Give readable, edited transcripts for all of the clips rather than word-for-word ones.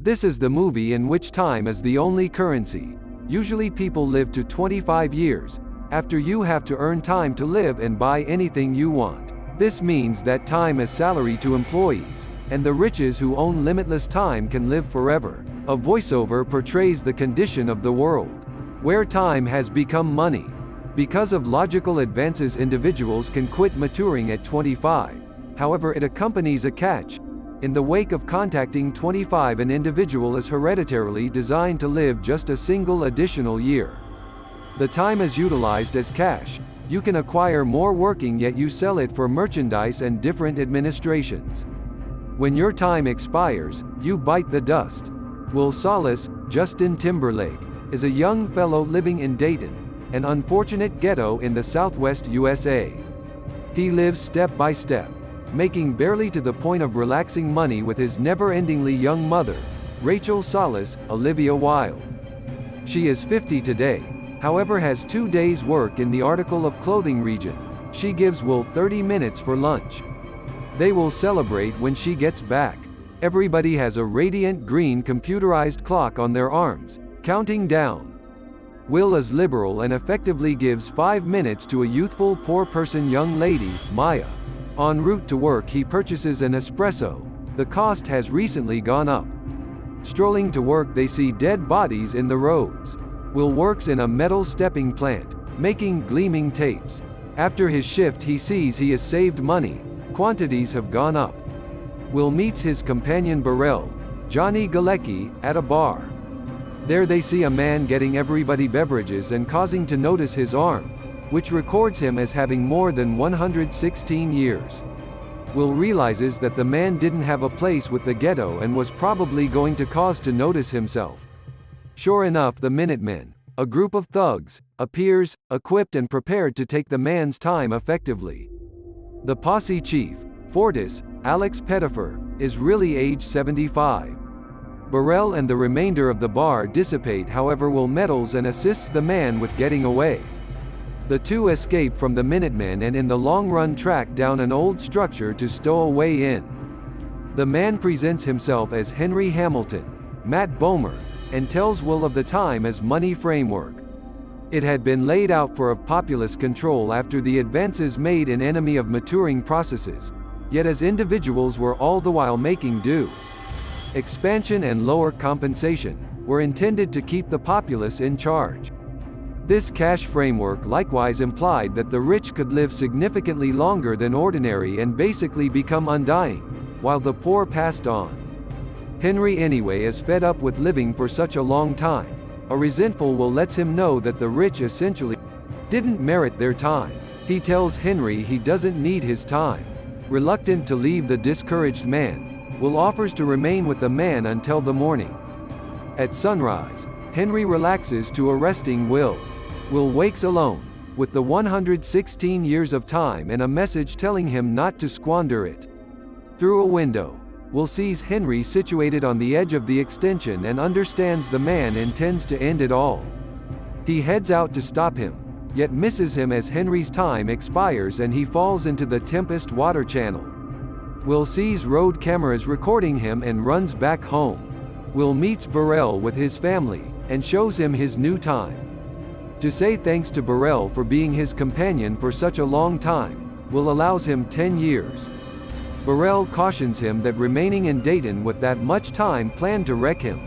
This is the movie in which time is the only currency. Usually people live to 25 years. After you have to earn time to live and buy anything you want. This means that time is salary to employees, and the riches who own limitless time can live forever. A voiceover portrays the condition of the world, where time has become money. Because of logical advances, individuals can quit maturing at 25. However, it accompanies a catch. In the wake of contacting 25, an individual is hereditarily designed to live just a single additional year. The time is utilized as cash. You can acquire more working, yet you sell it for merchandise and different administrations. When your time expires, you bite the dust. Will Salas, Justin Timberlake, is a young fellow living in Dayton, an unfortunate ghetto in the southwest USA. He lives step by step, making barely to the point of relaxing money with his never-endingly young mother, Rachel Salas, Olivia Wilde. She is 50 today, however has 2 days' work in the article of clothing region. She gives Will 30 minutes for lunch. They will celebrate when she gets back. Everybody has a radiant green computerized clock on their arms, counting down. Will is liberal and effectively gives 5 minutes to a youthful poor person young lady, Maya. En route to work he purchases an espresso. The cost has recently gone up. Strolling to work they see dead bodies in the roads. Will works in a metal stepping plant, making gleaming tapes. After his shift he sees he has saved money. Quantities have gone up. Will meets his companion Burrell, Johnny Galecki, at a bar. There they see a man getting everybody beverages and causing to notice his arm, which records him as having more than 116 years. Will realizes that the man didn't have a place with the ghetto and was probably going to cause to notice himself. Sure enough, the Minutemen, a group of thugs, appears, equipped and prepared to take the man's time effectively. The posse chief, Fortis, Alex Pettifer, is really age 75. Burrell and the remainder of the bar dissipate, however Will meddles and assists the man with getting away. The two escape from the Minutemen and in the long run track down an old structure to stow away in. The man presents himself as Henry Hamilton, Matt Bomer, and tells Will of the time as money framework. It had been laid out for a populist control after the advances made in enemy of maturing processes, yet as individuals were all the while making do. Expansion and lower compensation were intended to keep the populace in charge. This cash framework likewise implied that the rich could live significantly longer than ordinary and basically become undying, while the poor passed on. Henry anyway is fed up with living for such a long time. A resentful Will lets him know that the rich essentially didn't merit their time. He tells Henry he doesn't need his time. Reluctant to leave the discouraged man, Will offers to remain with the man until the morning. At sunrise, Henry relaxes to arresting Will. Will wakes alone, with the 116 years of time and a message telling him not to squander it. Through a window, Will sees Henry situated on the edge of the extension and understands the man intends to end it all. He heads out to stop him, yet misses him as Henry's time expires and he falls into the Tempest water channel. Will sees road cameras recording him and runs back home. Will meets Burrell with his family, and shows him his new time. To say thanks to Burrell for being his companion for such a long time, Will allows him 10 years. Burrell cautions him that remaining in Dayton with that much time planned to wreck him.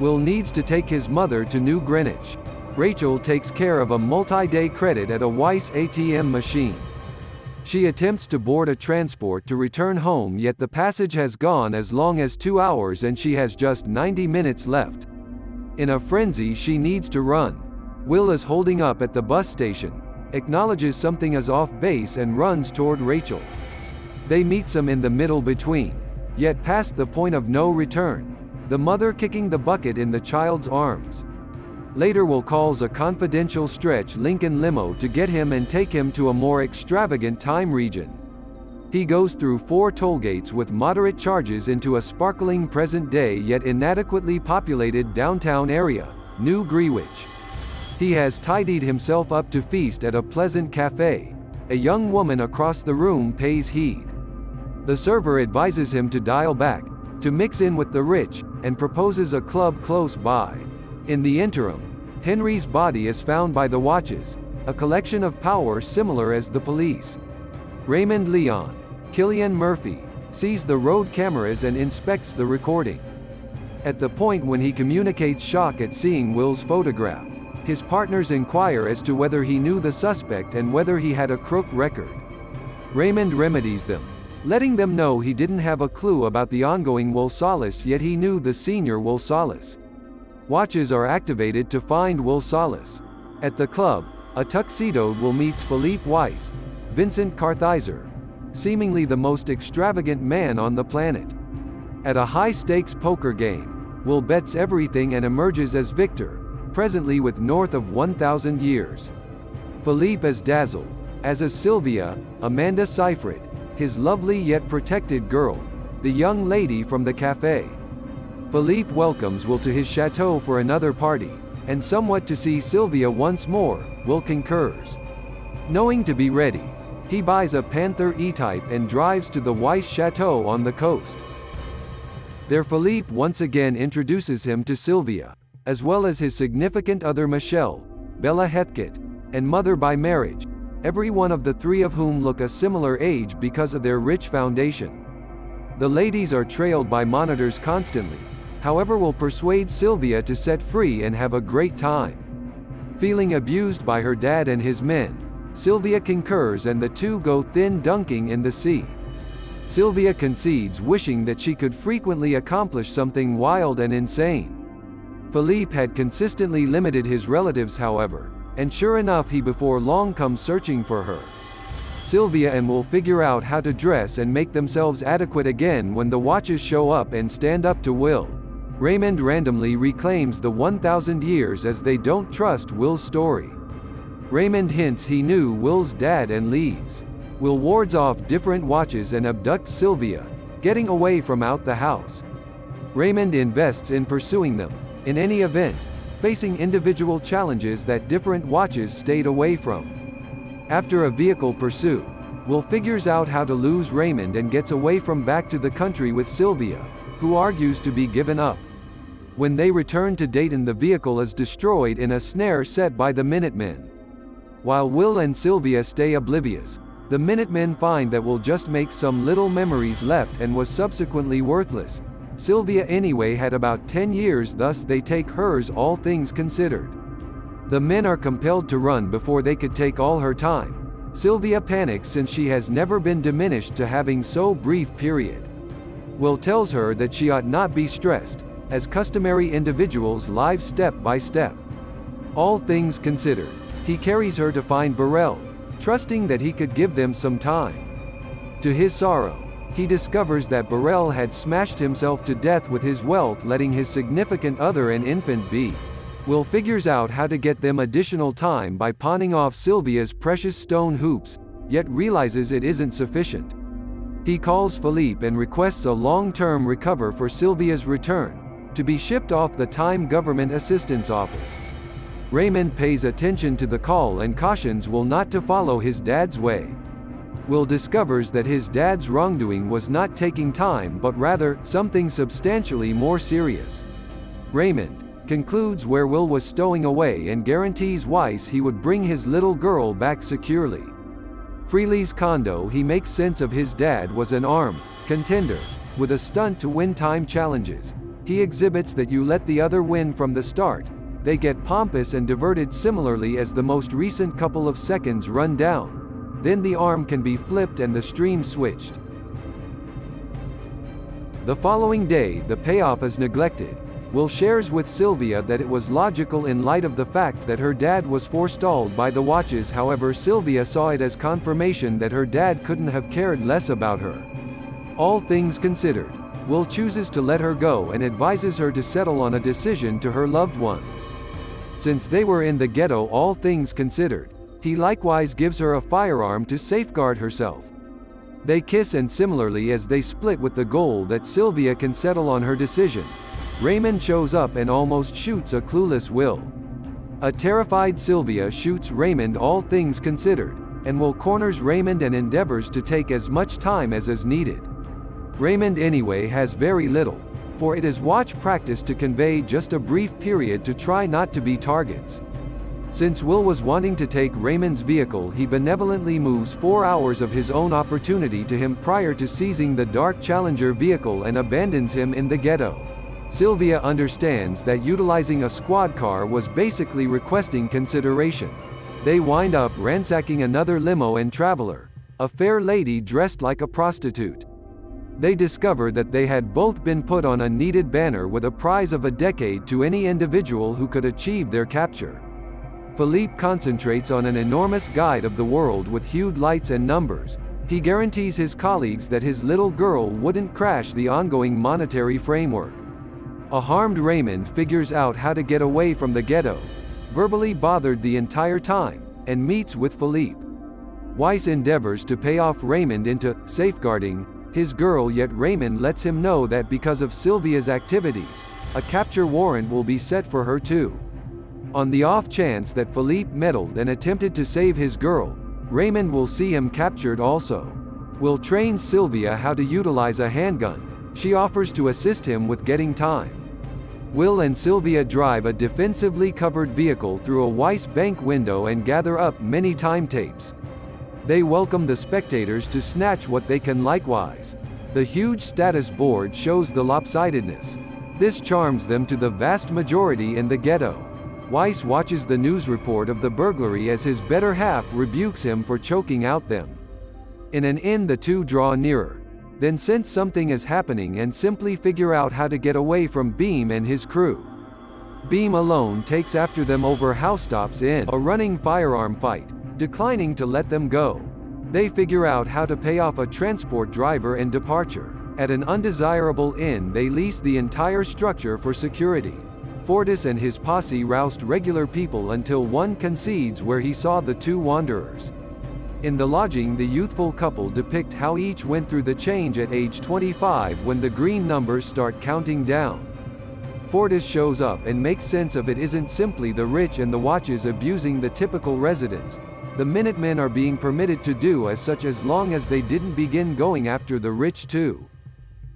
Will needs to take his mother to New Greenwich. Rachel takes care of a multi-day credit at a Weiss ATM machine. She attempts to board a transport to return home, yet the passage has gone as long as 2 hours and she has just 90 minutes left. In a frenzy she needs to run. Will is holding up at the bus station, acknowledges something is off base and runs toward Rachel. They meet some in the middle between, yet past the point of no return, the mother kicking the bucket in the child's arms. Later Will calls a confidential stretch Lincoln limo to get him and take him to a more extravagant time region. He goes through 4 toll gates with moderate charges into a sparkling present-day yet inadequately populated downtown area, New Greenwich. He has tidied himself up to feast at a pleasant cafe. A young woman across the room pays heed. The server advises him to dial back, to mix in with the rich, and proposes a club close by. In the interim, Henry's body is found by the Watches, a collection of power similar as the police. Raymond Leon, Cillian Murphy, sees the road cameras and inspects the recording. At the point when he communicates shock at seeing Will's photograph, his partners inquire as to whether he knew the suspect and whether he had a crook record. Raymond remedies them, letting them know he didn't have a clue about the ongoing Will Solis, yet he knew the senior Will Solis. Watches are activated to find Will Solis. At the club, a tuxedoed Will meets Philippe Weiss, Vincent Kartheiser, seemingly the most extravagant man on the planet. At a high-stakes poker game, Will bets everything and emerges as victor, presently with north of 1,000 years. Philippe is dazzled, as is Sylvia, Amanda Seyfried, his lovely yet protected girl, the young lady from the cafe. Philippe welcomes Will to his chateau for another party, and somewhat to see Sylvia once more, Will concurs. Knowing to be ready, he buys a Panther E-Type and drives to the Weiss Chateau on the coast. There Philippe once again introduces him to Sylvia, as well as his significant other Michelle, Bella Heathcote, and mother by marriage, every one of the three of whom look a similar age because of their rich foundation. The ladies are trailed by monitors constantly, however Will persuade Sylvia to set free and have a great time. Feeling abused by her dad and his men, Sylvia concurs and the two go thin dunking in the sea. Sylvia concedes, wishing that she could frequently accomplish something wild and insane. Philippe had consistently limited his relatives, however, and sure enough he before long comes searching for her. Sylvia and Will figure out how to dress and make themselves adequate again when the Watches show up and stand up to Will. Raymond randomly reclaims the 1,000 years as they don't trust Will's story. Raymond hints he knew Will's dad and leaves. Will wards off different Watches and abducts Sylvia, getting away from out the house. Raymond invests in pursuing them, in any event, facing individual challenges that different Watches stayed away from. After a vehicle pursuit, Will figures out how to lose Raymond and gets away from back to the country with Sylvia, who argues to be given up. When they return to Dayton, the vehicle is destroyed in a snare set by the Minutemen. While Will and Sylvia stay oblivious, the Minutemen find that Will just makes some little memories left and was subsequently worthless. Sylvia anyway had about 10 years, thus they take hers, all things considered. The men are compelled to run before they could take all her time. Sylvia panics since she has never been diminished to having so brief period. Will tells her that she ought not be stressed, as customary individuals live step by step. All things considered, he carries her to find Burrell, trusting that he could give them some time. To his sorrow, he discovers that Burrell had smashed himself to death with his wealth, letting his significant other and infant be. Will figures out how to get them additional time by pawning off Sylvia's precious stone hoops, yet realizes it isn't sufficient. He calls Philippe and requests a long-term recover for Sylvia's return, to be shipped off the Time Government Assistance Office. Raymond pays attention to the call and cautions Will not to follow his dad's way. Will discovers that his dad's wrongdoing was not taking time but rather something substantially more serious. Raymond concludes where Will was stowing away and guarantees Weiss he would bring his little girl back securely. Freely's condo, he makes sense of his dad was an armed contender, with a stunt to win time challenges. He exhibits that you let the other win from the start, they get pompous and diverted similarly as the most recent couple of seconds run down. Then the arm can be flipped and the stream switched. The following day the payoff is neglected. Will shares with Sylvia that it was logical in light of the fact that her dad was forestalled by the Watches, however Sylvia saw it as confirmation that her dad couldn't have cared less about her. All things considered, Will chooses to let her go and advises her to settle on a decision to her loved ones. Since they were in the ghetto, all things considered, he likewise gives her a firearm to safeguard herself. They kiss, and similarly as they split with the goal that Sylvia can settle on her decision, Raymond shows up and almost shoots a clueless Will. A terrified Sylvia shoots Raymond, all things considered, and Will corners Raymond and endeavors to take as much time as is needed. Raymond anyway has very little, for it is watch practice to convey just a brief period to try not to be targets. Since Will was wanting to take Raymond's vehicle, he benevolently moves 4 hours of his own opportunity to him prior to seizing the dark Challenger vehicle and abandons him in the ghetto. Sylvia understands that utilizing a squad car was basically requesting consideration. They wind up ransacking another limo and traveler, a fair lady dressed like a prostitute. They discover that they had both been put on a needed banner with a prize of a decade to any individual who could achieve their capture. Philippe concentrates on an enormous guide of the world with hued lights and numbers. He guarantees his colleagues that his little girl wouldn't crash the ongoing monetary framework. A harmed Raymond figures out how to get away from the ghetto, verbally bothered the entire time, and meets with Philippe. Weiss endeavors to pay off Raymond into safeguarding his girl, yet Raymond lets him know that because of Sylvia's activities, a capture warrant will be set for her too. On the off chance that Philippe meddled and attempted to save his girl, Raymond will see him captured also. Will train Sylvia how to utilize a handgun. She offers to assist him with getting time. Will and Sylvia drive a defensively covered vehicle through a Weiss bank window and gather up many time tapes. They welcome the spectators to snatch what they can likewise. The huge status board shows the lopsidedness. This charms them to the vast majority in the ghetto. Weiss watches the news report of the burglary as his better half rebukes him for choking out them. In an inn, the two draw nearer, then sense something is happening and simply figure out how to get away from Beam and his crew. Beam alone takes after them over housetops in a running firearm fight, declining to let them go. They figure out how to pay off a transport driver and departure. At an undesirable inn, they lease the entire structure for security. Fortis and his posse roust regular people until one concedes where he saw the two wanderers. In the lodging, the youthful couple depict how each went through the change at age 25 when the green numbers start counting down. Fortis shows up and makes sense of it isn't simply the rich and the watches abusing the typical residents. The Minutemen are being permitted to do as such as long as they didn't begin going after the rich too.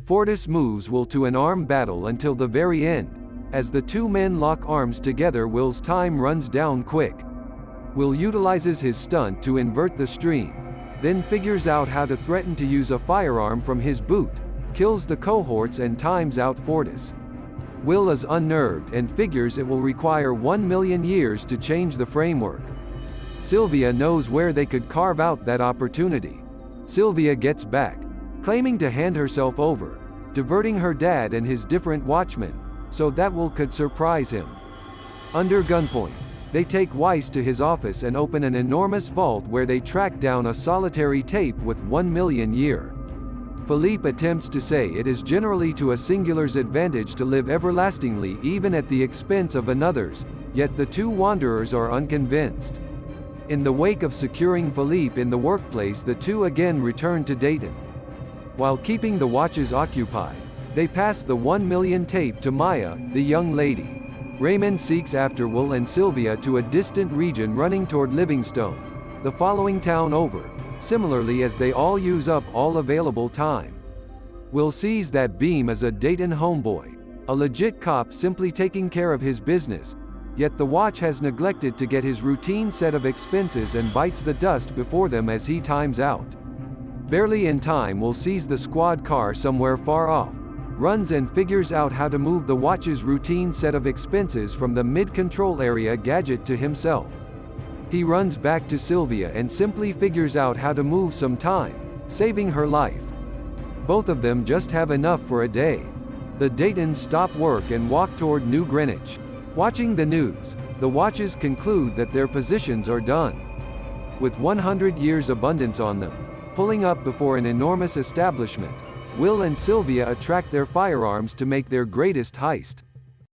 Fortis moves Will to an armed battle until the very end. As the two men lock arms together, Will's time runs down quick. Will utilizes his stunt to invert the stream, then figures out how to threaten to use a firearm from his boot, kills the cohorts and times out Fortis. Will is unnerved and figures it will require 1 million years to change the framework. Sylvia knows where they could carve out that opportunity. Sylvia gets back, claiming to hand herself over, diverting her dad and his different watchmen, so that Will could surprise him. Under gunpoint, they take Weiss to his office and open an enormous vault where they track down a solitary tape with 1 million year. Philippe attempts to say it is generally to a singular's advantage to live everlastingly even at the expense of another's, yet the two wanderers are unconvinced. In the wake of securing Philippe in the workplace, the two again return to Dayton. While keeping the watches occupied, they pass the 1 million tape to Maya, the young lady. Raymond seeks after Will and Sylvia to a distant region running toward Livingstone, the following town over, similarly as they all use up all available time. Will sees that Beam is a Dayton homeboy, a legit cop simply taking care of his business, yet the watch has neglected to get his routine set of expenses and bites the dust before them as he times out. Barely in time, Will sees the squad car somewhere far off, runs and figures out how to move the watch's routine set of expenses from the mid-control area gadget to himself. He runs back to Sylvia and simply figures out how to move some time, saving her life. Both of them just have enough for a day. The Daytons stop work and walk toward New Greenwich. Watching the news, the watches conclude that their positions are done. With 100 years abundance on them, pulling up before an enormous establishment, Will and Sylvia attract their firearms to make their greatest heist.